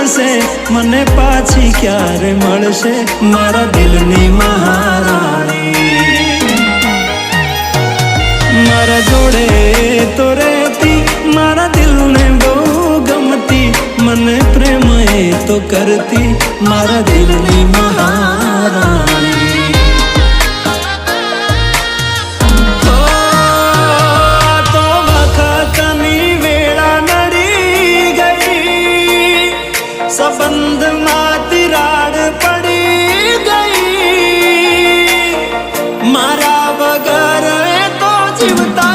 પડશે મને પાછી ક્યારે મળશે મારા દિલની મહારાણી મારા જોડે તો રહેતી મારા દિલને બહુ ગમતી મને પ્રેમ એ તો કરતી મારા દિલની મહારાણી संबंध में तिराड़ पड़ी गई मारा बगर तो जीवता